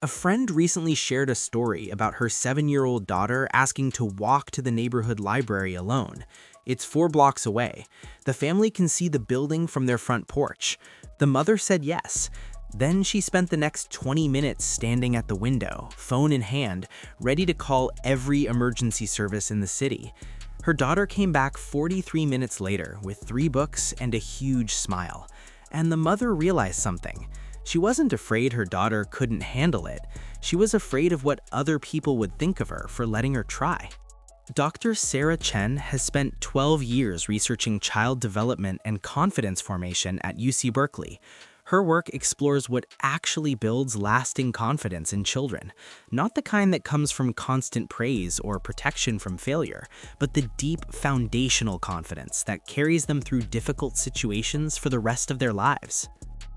A friend recently shared a story about her 7-year-old daughter asking to walk to the neighborhood library alone. It's 4 blocks away. The family can see the building from their front porch. The mother said yes. Then she spent the next 20 minutes standing at the window, phone in hand, ready to call every emergency service in the city. Her daughter came back 43 minutes later with 3 books and a huge smile. And the mother realized something. She wasn't afraid her daughter couldn't handle it. She was afraid of what other people would think of her for letting her try. Dr. Sarah Chen has spent 12 years researching child development and confidence formation at UC Berkeley. Her work explores what actually builds lasting confidence in children, not the kind that comes from constant praise or protection from failure, but the deep foundational confidence that carries them through difficult situations for the rest of their lives.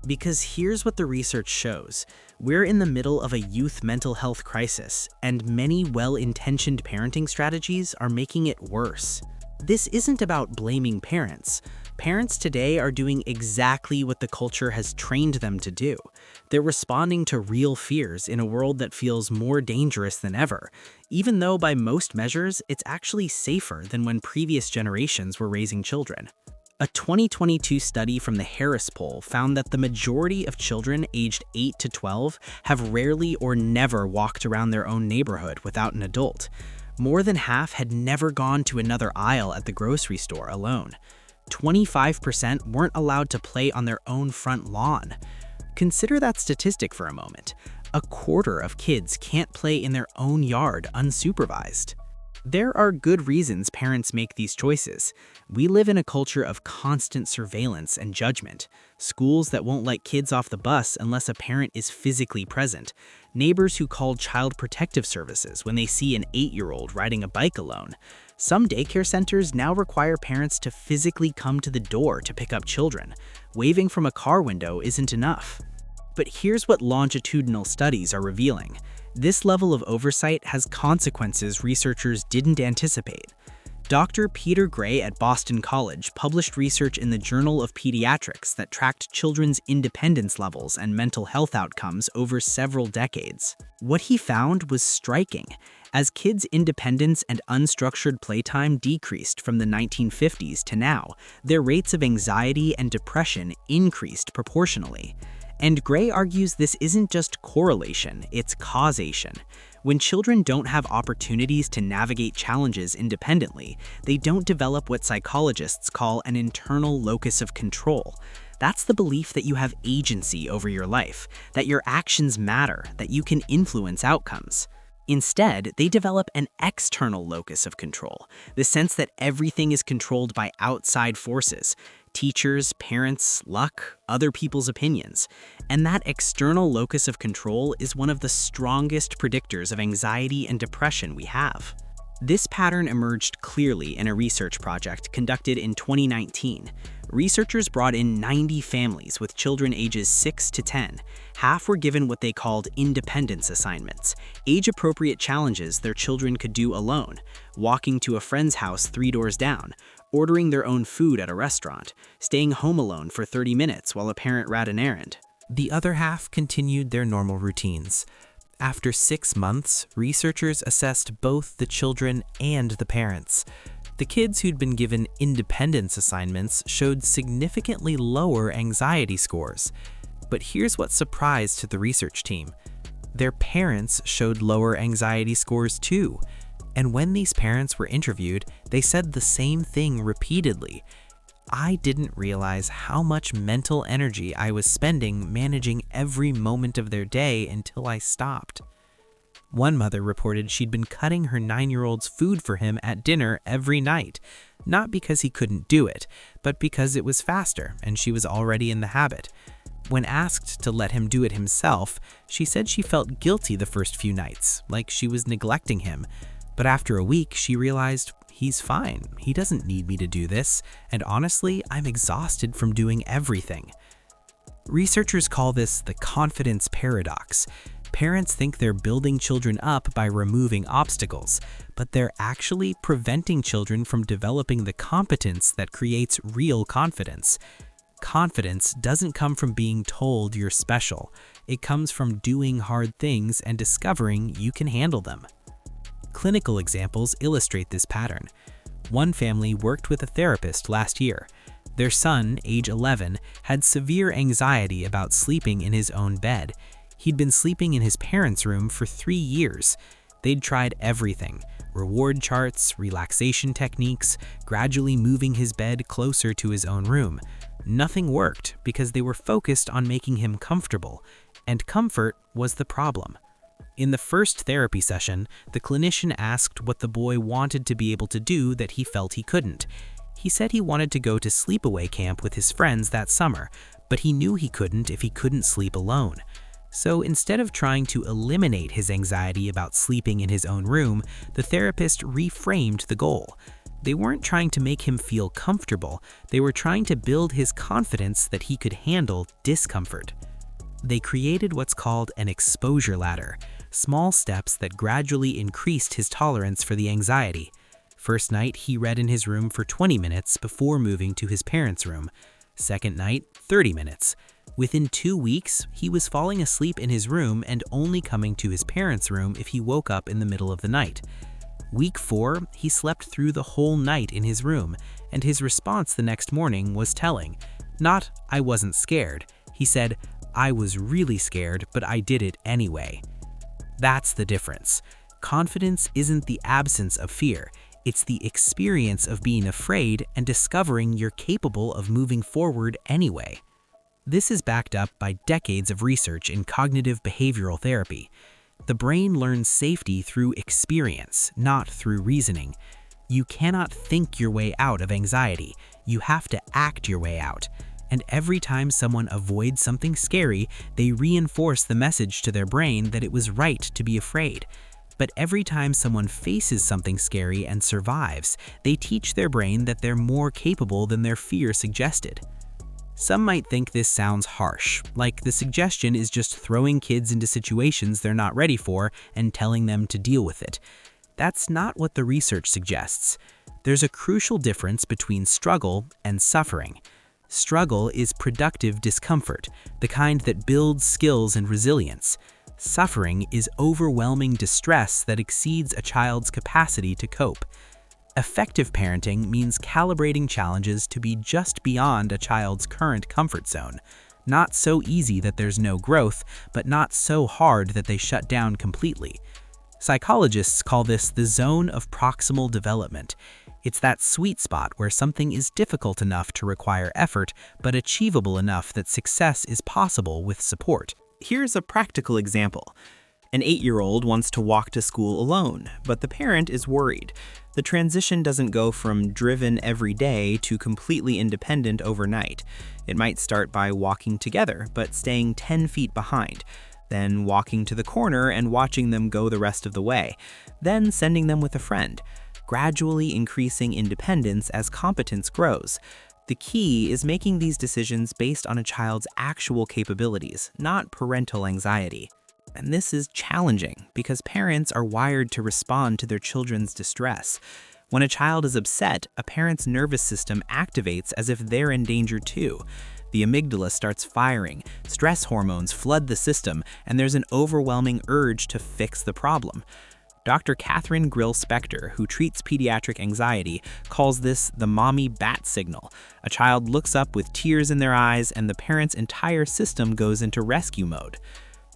Because here's what the research shows. We're in the middle of a youth mental health crisis, and many well-intentioned parenting strategies are making it worse. This isn't about blaming parents. Parents today are doing exactly what the culture has trained them to do. They're responding to real fears in a world that feels more dangerous than ever, even though by most measures, it's actually safer than when previous generations were raising children. A 2022 study from the Harris Poll found that the majority of children aged 8 to 12 have rarely or never walked around their own neighborhood without an adult. More than half had never gone to another aisle at the grocery store alone. 25% weren't allowed to play on their own front lawn. Consider that statistic for a moment. A quarter of kids can't play in their own yard unsupervised. There are good reasons parents make these choices. We live in a culture of constant surveillance and judgment. Schools that won't let kids off the bus unless a parent is physically present. Neighbors who call child protective services when they see an 8-year-old riding a bike alone. Some daycare centers now require parents to physically come to the door to pick up children. Waving from a car window isn't enough. But here's what longitudinal studies are revealing. This level of oversight has consequences researchers didn't anticipate. Dr. Peter Gray at Boston College published research in the Journal of Pediatrics that tracked children's independence levels and mental health outcomes over several decades. What he found was striking. As kids' independence and unstructured playtime decreased from the 1950s to now, their rates of anxiety and depression increased proportionally. And Gray argues this isn't just correlation, it's causation. When children don't have opportunities to navigate challenges independently, they don't develop what psychologists call an internal locus of control. That's the belief that you have agency over your life, that your actions matter, that you can influence outcomes. Instead, they develop an external locus of control, the sense that everything is controlled by outside forces, teachers, parents, luck, other people's opinions. And that external locus of control is one of the strongest predictors of anxiety and depression we have. This pattern emerged clearly in a research project conducted in 2019. Researchers brought in 90 families with children ages 6 to 10. Half were given what they called independence assignments, age-appropriate challenges their children could do alone, walking to a friend's house 3 doors down, ordering their own food at a restaurant, staying home alone for 30 minutes while a parent ran an errand. The other half continued their normal routines. After 6 months, researchers assessed both the children and the parents. The kids who'd been given independence assignments showed significantly lower anxiety scores. But here's what surprised the research team. Their parents showed lower anxiety scores too. And when these parents were interviewed, they said the same thing repeatedly. I didn't realize how much mental energy I was spending managing every moment of their day until I stopped. One mother reported she'd been cutting her 9-year-old's food for him at dinner every night, not because he couldn't do it, but because it was faster and she was already in the habit. When asked to let him do it himself, she said she felt guilty the first few nights, like she was neglecting him. But after a week, she realized, he's fine. He doesn't need me to do this, and honestly, I'm exhausted from doing everything. Researchers call this the confidence paradox. Parents think they're building children up by removing obstacles, but they're actually preventing children from developing the competence that creates real confidence. Confidence doesn't come from being told you're special. It comes from doing hard things and discovering you can handle them. Clinical examples illustrate this pattern. One family worked with a therapist last year. Their son, age 11, had severe anxiety about sleeping in his own bed. He'd been sleeping in his parents' room for 3 years. They'd tried everything: reward charts, relaxation techniques, gradually moving his bed closer to his own room. Nothing worked because they were focused on making him comfortable, and comfort was the problem. In the first therapy session, the clinician asked what the boy wanted to be able to do that he felt he couldn't. He said he wanted to go to sleepaway camp with his friends that summer, but he knew he couldn't if he couldn't sleep alone. So instead of trying to eliminate his anxiety about sleeping in his own room, the therapist reframed the goal. They weren't trying to make him feel comfortable, they were trying to build his confidence that he could handle discomfort. They created what's called an exposure ladder, small steps that gradually increased his tolerance for the anxiety. First night, he read in his room for 20 minutes before moving to his parents' room. Second night, 30 minutes. Within 2 weeks, he was falling asleep in his room and only coming to his parents' room if he woke up in the middle of the night. Week 4, he slept through the whole night in his room, and his response the next morning was telling. Not, "I wasn't scared." He said, "I was really scared, but I did it anyway." That's the difference. Confidence isn't the absence of fear. It's the experience of being afraid and discovering you're capable of moving forward anyway. This is backed up by decades of research in cognitive behavioral therapy. The brain learns safety through experience, not through reasoning. You cannot think your way out of anxiety. You have to act your way out. And every time someone avoids something scary, they reinforce the message to their brain that it was right to be afraid. But every time someone faces something scary and survives, they teach their brain that they're more capable than their fear suggested. Some might think this sounds harsh, like the suggestion is just throwing kids into situations they're not ready for and telling them to deal with it. That's not what the research suggests. There's a crucial difference between struggle and suffering. Struggle is productive discomfort, the kind that builds skills and resilience. Suffering is overwhelming distress that exceeds a child's capacity to cope. Effective parenting means calibrating challenges to be just beyond a child's current comfort zone. Not so easy that there's no growth, but not so hard that they shut down completely. Psychologists call this the zone of proximal development. It's that sweet spot where something is difficult enough to require effort, but achievable enough that success is possible with support. Here's a practical example. An 8-year-old wants to walk to school alone, but the parent is worried. The transition doesn't go from driven every day to completely independent overnight. It might start by walking together, but staying 10 feet behind, then walking to the corner and watching them go the rest of the way, then sending them with a friend, gradually increasing independence as competence grows. The key is making these decisions based on a child's actual capabilities, not parental anxiety. And this is challenging because parents are wired to respond to their children's distress. When a child is upset, a parent's nervous system activates as if they're in danger too. The amygdala starts firing, stress hormones flood the system, and there's an overwhelming urge to fix the problem. Dr. Catherine Grill-Spector, who treats pediatric anxiety, calls this the mommy bat signal. A child looks up with tears in their eyes and the parent's entire system goes into rescue mode.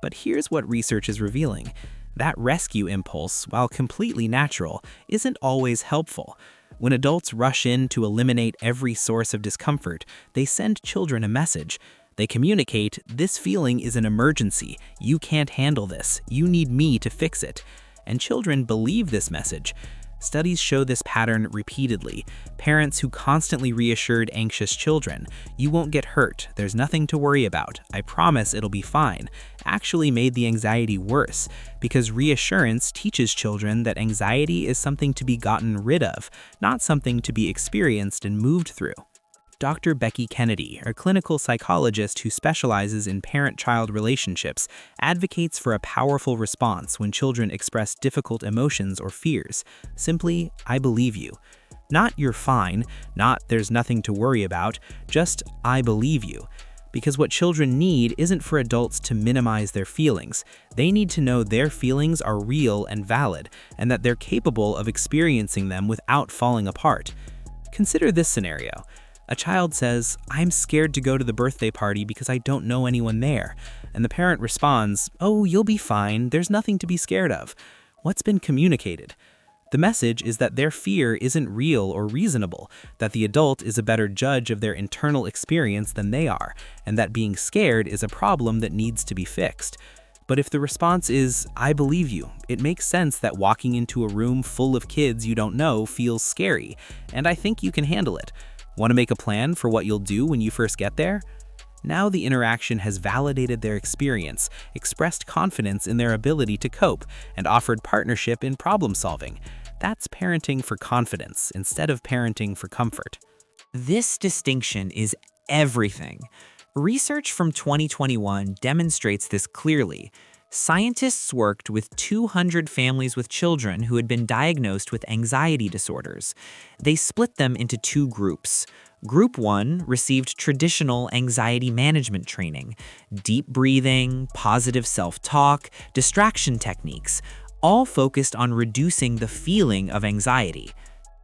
But here's what research is revealing. That rescue impulse, while completely natural, isn't always helpful. When adults rush in to eliminate every source of discomfort, they send children a message. They communicate, "This feeling is an emergency. You can't handle this. You need me to fix it." And children believe this message. Studies show this pattern repeatedly. Parents who constantly reassured anxious children, "You won't get hurt, there's nothing to worry about, I promise it'll be fine," actually made the anxiety worse, because reassurance teaches children that anxiety is something to be gotten rid of, not something to be experienced and moved through. Dr. Becky Kennedy, a clinical psychologist who specializes in parent-child relationships, advocates for a powerful response when children express difficult emotions or fears. Simply, "I believe you." Not "you're fine," not "there's nothing to worry about," just "I believe you." Because what children need isn't for adults to minimize their feelings. They need to know their feelings are real and valid, and that they're capable of experiencing them without falling apart. Consider this scenario. A child says, "I'm scared to go to the birthday party because I don't know anyone there." And the parent responds, "Oh, you'll be fine. There's nothing to be scared of." What's been communicated? The message is that their fear isn't real or reasonable, that the adult is a better judge of their internal experience than they are, and that being scared is a problem that needs to be fixed. But if the response is, "I believe you," it makes sense that walking into a room full of kids you don't know feels scary, and I think you can handle it. Want to make a plan for what you'll do when you first get there? Now the interaction has validated their experience, expressed confidence in their ability to cope, and offered partnership in problem solving. That's parenting for confidence instead of parenting for comfort. This distinction is everything. Research from 2021 demonstrates this clearly. Scientists worked with 200 families with children who had been diagnosed with anxiety disorders. They split them into two groups. Group 1 received traditional anxiety management training, deep breathing, positive self-talk, distraction techniques, all focused on reducing the feeling of anxiety.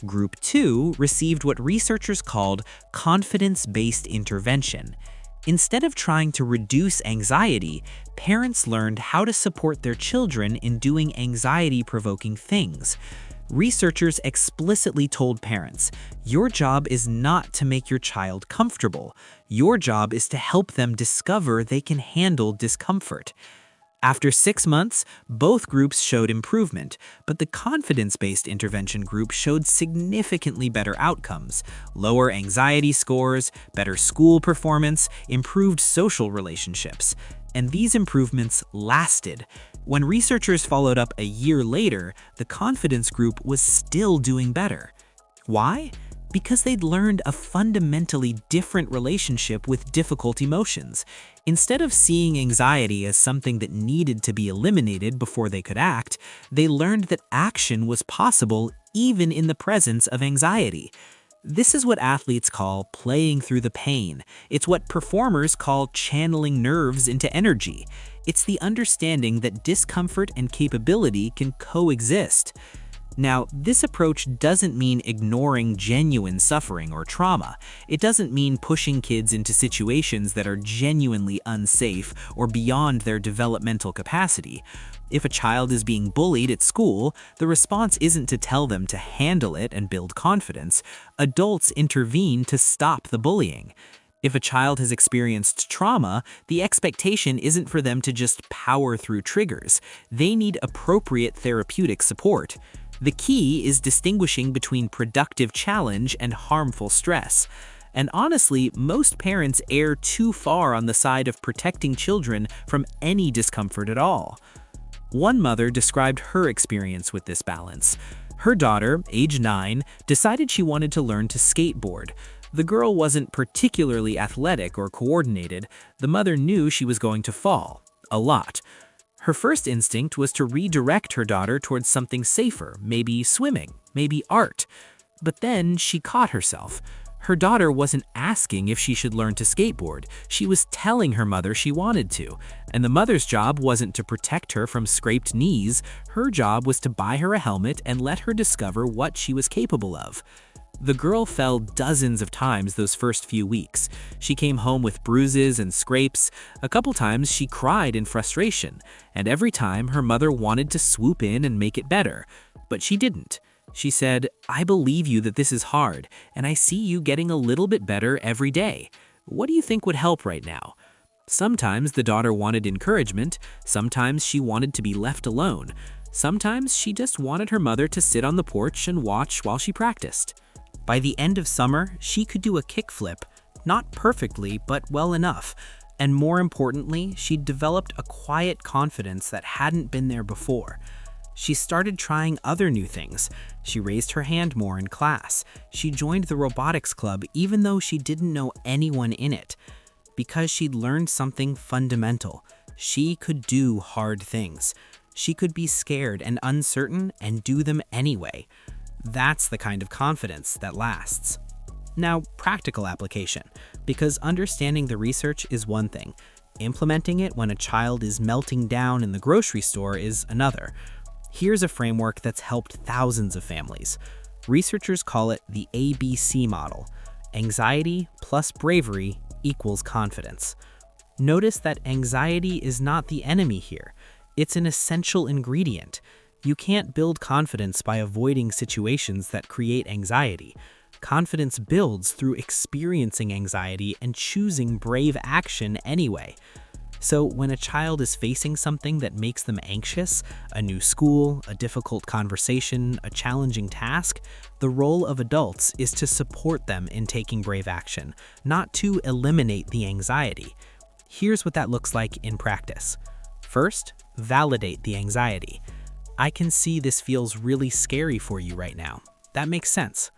Group 2 received what researchers called confidence-based intervention. Instead of trying to reduce anxiety, parents learned how to support their children in doing anxiety-provoking things. Researchers explicitly told parents, "Your job is not to make your child comfortable. Your job is to help them discover they can handle discomfort." After 6 months, both groups showed improvement, but the confidence-based intervention group showed significantly better outcomes: lower anxiety scores, better school performance, improved social relationships. And these improvements lasted. When researchers followed up a year later, the confidence group was still doing better. Why? Because they'd learned a fundamentally different relationship with difficult emotions. Instead of seeing anxiety as something that needed to be eliminated before they could act, they learned that action was possible even in the presence of anxiety. This is what athletes call playing through the pain. It's what performers call channeling nerves into energy. It's the understanding that discomfort and capability can coexist. Now, this approach doesn't mean ignoring genuine suffering or trauma. It doesn't mean pushing kids into situations that are genuinely unsafe or beyond their developmental capacity. If a child is being bullied at school, the response isn't to tell them to handle it and build confidence. Adults intervene to stop the bullying. If a child has experienced trauma, the expectation isn't for them to just power through triggers. They need appropriate therapeutic support. The key is distinguishing between productive challenge and harmful stress. And honestly, most parents err too far on the side of protecting children from any discomfort at all. One mother described her experience with this balance. Her daughter, age 9, decided she wanted to learn to skateboard. The girl wasn't particularly athletic or coordinated. The mother knew she was going to fall, a lot. Her first instinct was to redirect her daughter towards something safer, maybe swimming, maybe art. But then she caught herself. Her daughter wasn't asking if she should learn to skateboard. She was telling her mother she wanted to. And the mother's job wasn't to protect her from scraped knees. Her job was to buy her a helmet and let her discover what she was capable of. The girl fell dozens of times those first few weeks. She came home with bruises and scrapes. A couple times she cried in frustration, and every time her mother wanted to swoop in and make it better. But she didn't. She said, "I believe you that this is hard, and I see you getting a little bit better every day. What do you think would help right now?" Sometimes the daughter wanted encouragement. Sometimes she wanted to be left alone. Sometimes she just wanted her mother to sit on the porch and watch while she practiced. By the end of summer, she could do a kickflip, not perfectly, but well enough. And more importantly, she'd developed a quiet confidence that hadn't been there before. She started trying other new things. She raised her hand more in class. She joined the robotics club even though she didn't know anyone in it. Because she'd learned something fundamental. She could do hard things. She could be scared and uncertain and do them anyway. That's the kind of confidence that lasts. Now, practical application, because understanding the research is one thing. Implementing it when a child is melting down in the grocery store is another. Here's a framework that's helped thousands of families. Researchers call it the ABC model. Anxiety plus bravery equals confidence. Notice that anxiety is not the enemy here. It's an essential ingredient. You can't build confidence by avoiding situations that create anxiety. Confidence builds through experiencing anxiety and choosing brave action anyway. So when a child is facing something that makes them anxious, a new school, a difficult conversation, a challenging task, the role of adults is to support them in taking brave action, not to eliminate the anxiety. Here's what that looks like in practice. First, validate the anxiety. I can see this feels really scary for you right now. That makes sense.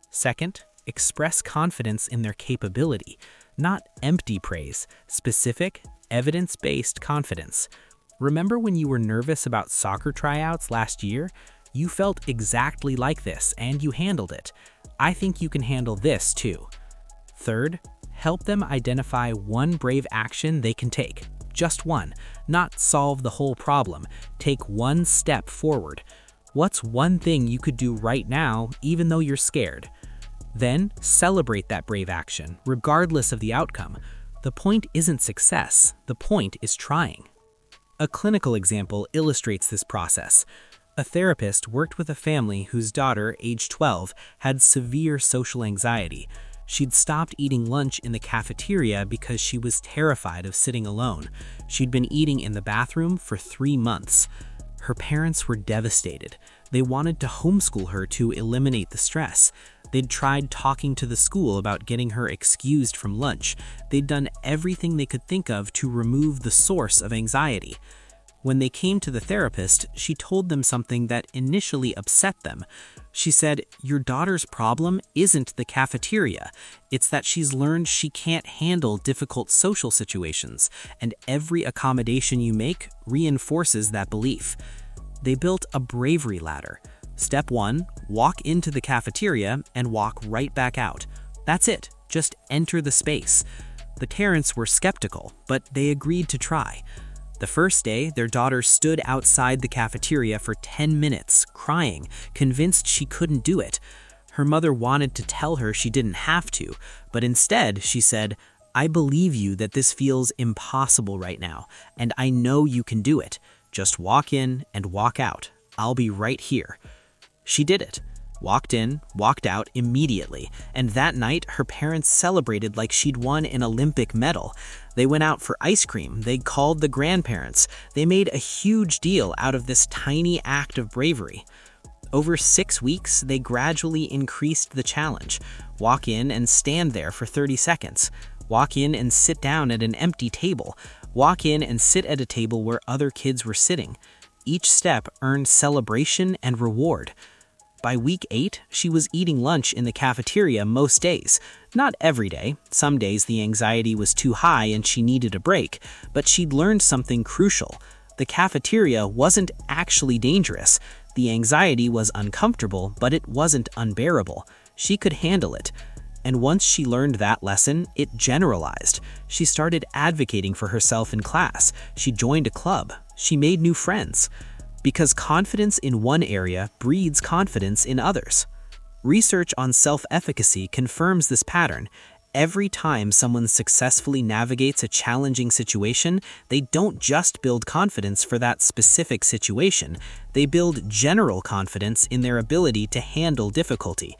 Second, express confidence in their capability, not empty praise, specific, evidence-based confidence. Remember when you were nervous about soccer tryouts last year? You felt exactly like this and you handled it. I think you can handle this too. Third, help them identify one brave action they can take. Just one, not solve the whole problem. Take one step forward. What's one thing you could do right now, even though you're scared? Then, celebrate that brave action, regardless of the outcome. The point isn't success, the point is trying. A clinical example illustrates this process. A therapist worked with a family whose daughter, age 12, had severe social anxiety. She'd stopped eating lunch in the cafeteria because she was terrified of sitting alone. She'd been eating in the bathroom for 3 months. Her parents were devastated. They wanted to homeschool her to eliminate the stress. They'd tried talking to the school about getting her excused from lunch. They'd done everything they could think of to remove the source of anxiety. When they came to the therapist, she told them something that initially upset them. She said, "Your daughter's problem isn't the cafeteria. It's that she's learned she can't handle difficult social situations, and every accommodation you make reinforces that belief." They built a bravery ladder. Step 1, walk into the cafeteria and walk right back out. That's it, just enter the space. The parents were skeptical, but they agreed to try. The first day, their daughter stood outside the cafeteria for 10 minutes, crying, convinced she couldn't do it. Her mother wanted to tell her she didn't have to, but instead she said, "I believe you that this feels impossible right now, and I know you can do it. Just walk in and walk out. I'll be right here." She did it. Walked in, walked out immediately, and that night her parents celebrated like she'd won an Olympic medal. They went out for ice cream, they called the grandparents, they made a huge deal out of this tiny act of bravery. Over 6 weeks, they gradually increased the challenge. Walk in and stand there for 30 seconds. Walk in and sit down at an empty table. Walk in and sit at a table where other kids were sitting. Each step earned celebration and reward. By week 8, she was eating lunch in the cafeteria most days. Not every day. Some days the anxiety was too high and she needed a break, but she'd learned something crucial. The cafeteria wasn't actually dangerous. The anxiety was uncomfortable, but it wasn't unbearable. She could handle it. And once she learned that lesson, it generalized. She started advocating for herself in class. She joined a club. She made new friends. Because confidence in one area breeds confidence in others. Research on self-efficacy confirms this pattern. Every time someone successfully navigates a challenging situation, they don't just build confidence for that specific situation, they build general confidence in their ability to handle difficulty.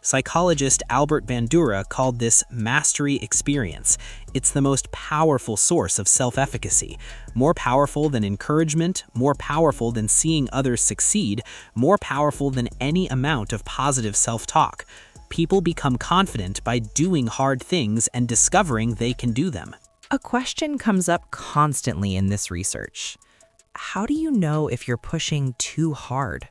Psychologist Albert Bandura called this mastery experience. It's the most powerful source of self-efficacy. More powerful than encouragement, more powerful than seeing others succeed, more powerful than any amount of positive self-talk. People become confident by doing hard things and discovering they can do them. A question comes up constantly in this research. How do you know if you're pushing too hard?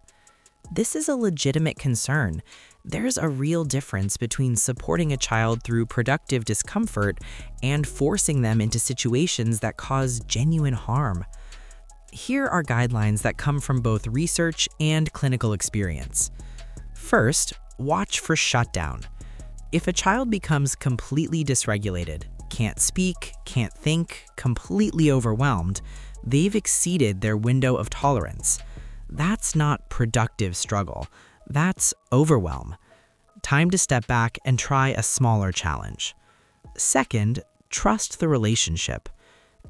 This is a legitimate concern. There's a real difference between supporting a child through productive discomfort and forcing them into situations that cause genuine harm. Here are guidelines that come from both research and clinical experience. First, watch for shutdown. If a child becomes completely dysregulated, can't speak, can't think, completely overwhelmed, they've exceeded their window of tolerance. That's not productive struggle. That's overwhelm. Time to step back and try a smaller challenge. Second, trust the relationship.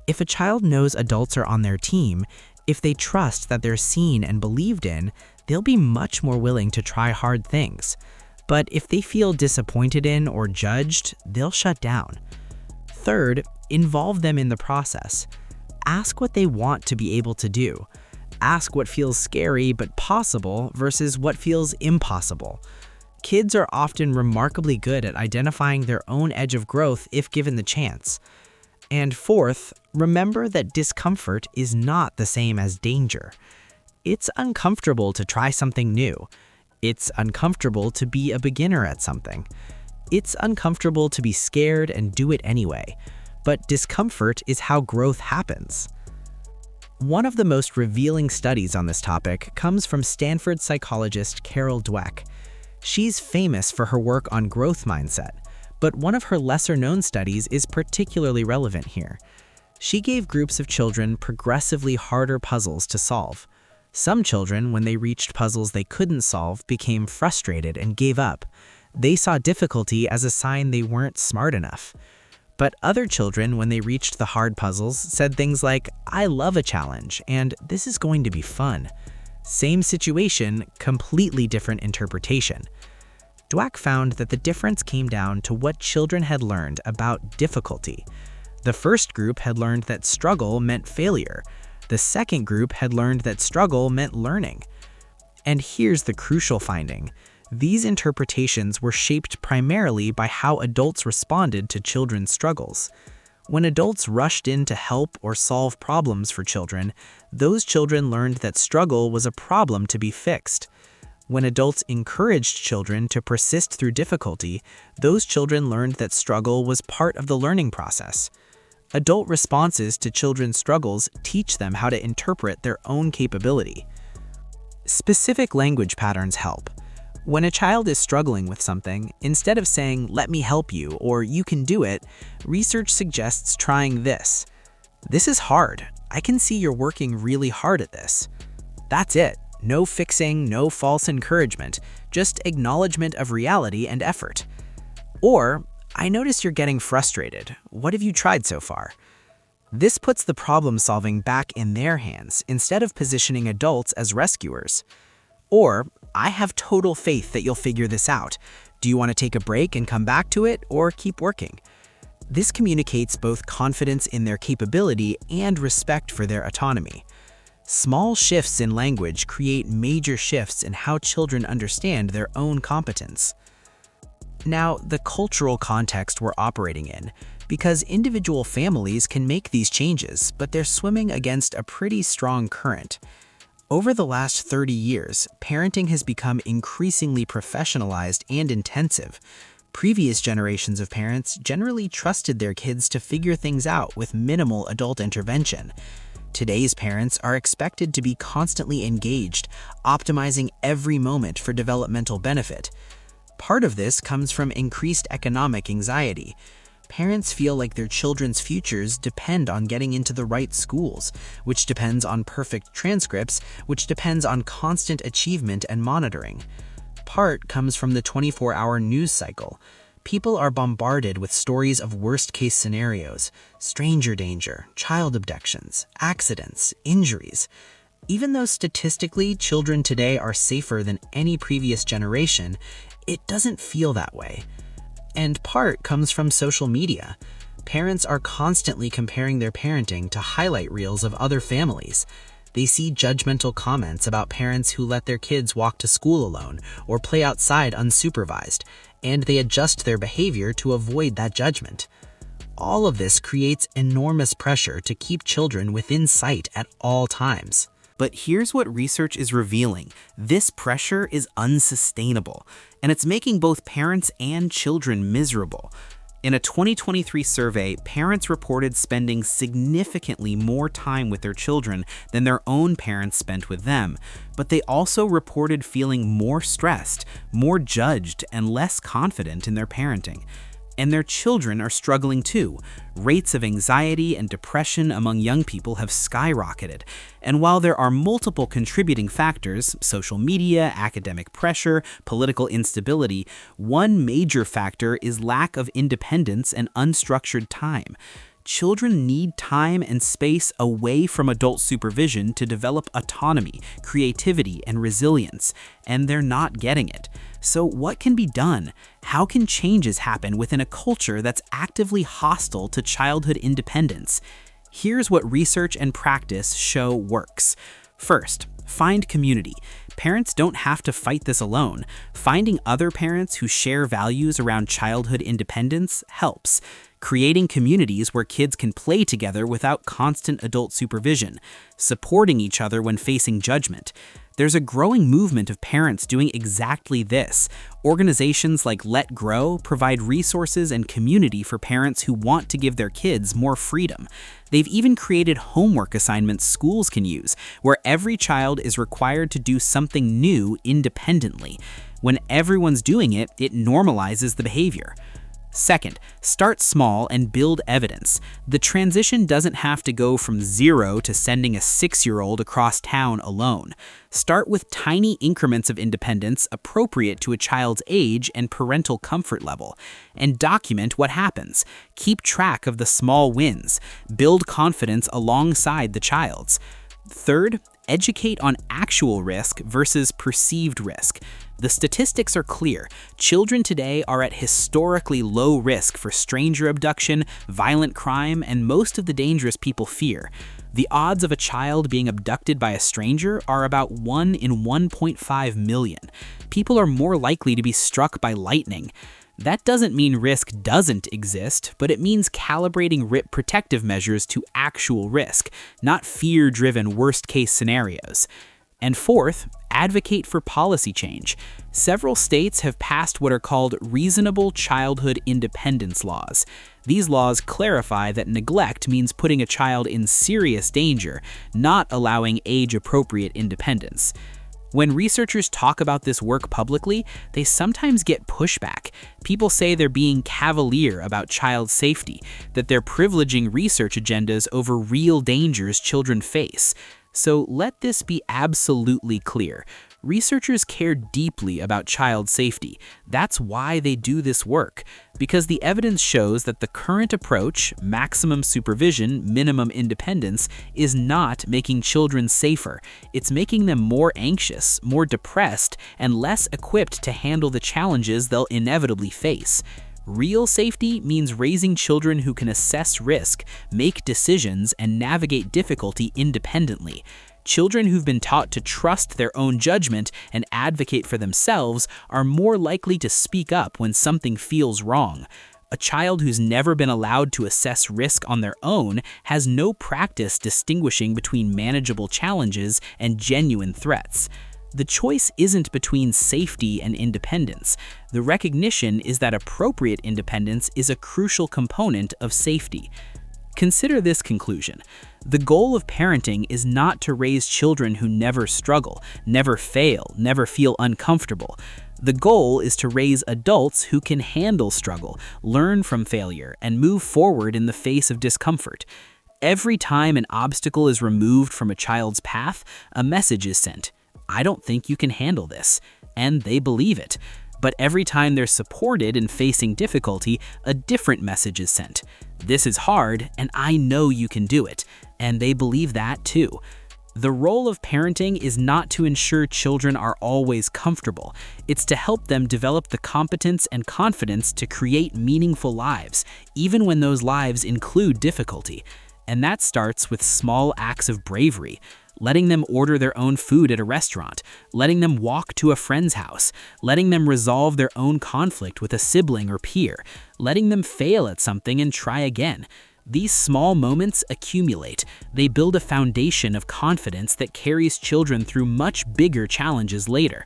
If a child knows adults are on their team, if they trust that they're seen and believed in, they'll be much more willing to try hard things. But if they feel disappointed in or judged, they'll shut down. Third, involve them in the process. Ask what they want to be able to do. Ask what feels scary but possible versus what feels impossible. Kids are often remarkably good at identifying their own edge of growth if given the chance. And fourth, remember that discomfort is not the same as danger. It's uncomfortable to try something new. It's uncomfortable to be a beginner at something. It's uncomfortable to be scared and do it anyway. But discomfort is how growth happens. One of the most revealing studies on this topic comes from Stanford psychologist Carol Dweck. She's famous for her work on growth mindset, but one of her lesser-known studies is particularly relevant here. She gave groups of children progressively harder puzzles to solve. Some children, when they reached puzzles they couldn't solve, became frustrated and gave up. They saw difficulty as a sign they weren't smart enough. But other children, when they reached the hard puzzles, said things like, "I love a challenge," and "this is going to be fun." Same situation, completely different interpretation. Dweck found that the difference came down to what children had learned about difficulty. The first group had learned that struggle meant failure. The second group had learned that struggle meant learning. And here's the crucial finding. These interpretations were shaped primarily by how adults responded to children's struggles. When adults rushed in to help or solve problems for children, those children learned that struggle was a problem to be fixed. When adults encouraged children to persist through difficulty, those children learned that struggle was part of the learning process. Adult responses to children's struggles teach them how to interpret their own capability. Specific language patterns help. When a child is struggling with something, instead of saying, "Let me help you," or "You can do it," research suggests trying this. "This is hard. I can see you're working really hard at this." That's it. No fixing, no false encouragement, just acknowledgement of reality and effort. Or, "I notice you're getting frustrated. What have you tried so far?" This puts the problem solving back in their hands instead of positioning adults as rescuers. Or, "I have total faith that you'll figure this out. Do you want to take a break and come back to it, or keep working?" This communicates both confidence in their capability and respect for their autonomy. Small shifts in language create major shifts in how children understand their own competence. Now, the cultural context we're operating in, because individual families can make these changes, but they're swimming against a pretty strong current. Over the last 30 years, parenting has become increasingly professionalized and intensive. Previous generations of parents generally trusted their kids to figure things out with minimal adult intervention. Today's parents are expected to be constantly engaged, optimizing every moment for developmental benefit. Part of this comes from increased economic anxiety. Parents feel like their children's futures depend on getting into the right schools, which depends on perfect transcripts, which depends on constant achievement and monitoring. Part comes from the 24-hour news cycle. People are bombarded with stories of worst-case scenarios, stranger danger, child abductions, accidents, injuries. Even though statistically children today are safer than any previous generation, it doesn't feel that way. And part comes from social media. Parents are constantly comparing their parenting to highlight reels of other families. They see judgmental comments about parents who let their kids walk to school alone or play outside unsupervised, and they adjust their behavior to avoid that judgment. All of this creates enormous pressure to keep children within sight at all times. But here's what research is revealing. This pressure is unsustainable, and it's making both parents and children miserable. In a 2023 survey, parents reported spending significantly more time with their children than their own parents spent with them, but they also reported feeling more stressed, more judged, and less confident in their parenting. And their children are struggling too. Rates of anxiety and depression among young people have skyrocketed. And while there are multiple contributing factors, social media, academic pressure, political instability, one major factor is lack of independence and unstructured time. Children need time and space away from adult supervision to develop autonomy, creativity, and resilience, and they're not getting it. So what can be done? How can changes happen within a culture that's actively hostile to childhood independence? Here's what research and practice show works. First, find community. Parents don't have to fight this alone. Finding other parents who share values around childhood independence helps. Creating communities where kids can play together without constant adult supervision. Supporting each other when facing judgment. There's a growing movement of parents doing exactly this. Organizations like Let Grow provide resources and community for parents who want to give their kids more freedom. They've even created homework assignments schools can use, where every child is required to do something new independently. When everyone's doing it, it normalizes the behavior. Second, start small and build evidence. The transition doesn't have to go from 0 to sending a 6-year-old across town alone. Start with tiny increments of independence appropriate to a child's age and parental comfort level, and document what happens. Keep track of the small wins. Build confidence alongside the child's. Third, educate on actual risk versus perceived risk. The statistics are clear. Children today are at historically low risk for stranger abduction, violent crime, and most of the dangerous people fear. The odds of a child being abducted by a stranger are about 1 in 1.5 million. People are more likely to be struck by lightning. That doesn't mean risk doesn't exist, but it means calibrating RIP protective measures to actual risk, not fear-driven worst-case scenarios. And fourth, advocate for policy change. Several states have passed what are called reasonable childhood independence laws. These laws clarify that neglect means putting a child in serious danger, not allowing age-appropriate independence. When researchers talk about this work publicly, they sometimes get pushback. People say they're being cavalier about child safety, that they're privileging research agendas over real dangers children face. So let this be absolutely clear. Researchers care deeply about child safety. That's why they do this work. Because the evidence shows that the current approach, maximum supervision, minimum independence, is not making children safer. It's making them more anxious, more depressed, and less equipped to handle the challenges they'll inevitably face. Real safety means raising children who can assess risk, make decisions, and navigate difficulty independently. Children who've been taught to trust their own judgment and advocate for themselves are more likely to speak up when something feels wrong. A child who's never been allowed to assess risk on their own has no practice distinguishing between manageable challenges and genuine threats. The choice isn't between safety and independence. The recognition is that appropriate independence is a crucial component of safety. Consider this conclusion. The goal of parenting is not to raise children who never struggle, never fail, never feel uncomfortable. The goal is to raise adults who can handle struggle, learn from failure, and move forward in the face of discomfort. Every time an obstacle is removed from a child's path, a message is sent. I don't think you can handle this. And they believe it. But every time they're supported in facing difficulty, a different message is sent. This is hard, and I know you can do it. And they believe that too. The role of parenting is not to ensure children are always comfortable. It's to help them develop the competence and confidence to create meaningful lives, even when those lives include difficulty. And that starts with small acts of bravery. Letting them order their own food at a restaurant, letting them walk to a friend's house, letting them resolve their own conflict with a sibling or peer, letting them fail at something and try again. These small moments accumulate. They build a foundation of confidence that carries children through much bigger challenges later.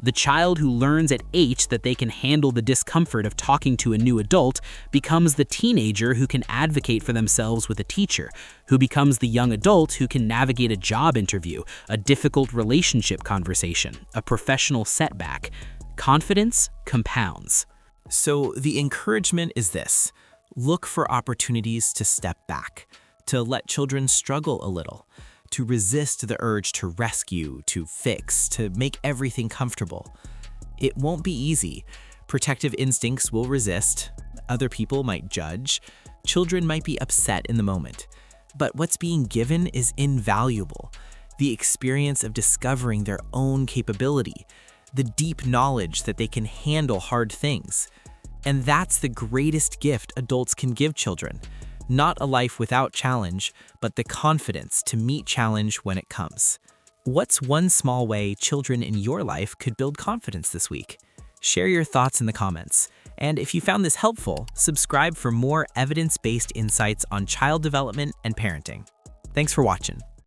The child who learns at 8 that they can handle the discomfort of talking to a new adult becomes the teenager who can advocate for themselves with a teacher, who becomes the young adult who can navigate a job interview, a difficult relationship conversation, a professional setback. Confidence compounds. So the encouragement is this: look for opportunities to step back, to let children struggle a little, to resist the urge to rescue, to fix, to make everything comfortable. It won't be easy. Protective instincts will resist. Other people might judge. Children might be upset in the moment. But what's being given is invaluable. The experience of discovering their own capability, the deep knowledge that they can handle hard things. And that's the greatest gift adults can give children. Not a life without challenge, but the confidence to meet challenge when it comes. What's one small way children in your life could build confidence this week? Share your thoughts in the comments. And if you found this helpful, subscribe for more evidence-based insights on child development and parenting. Thanks for watching.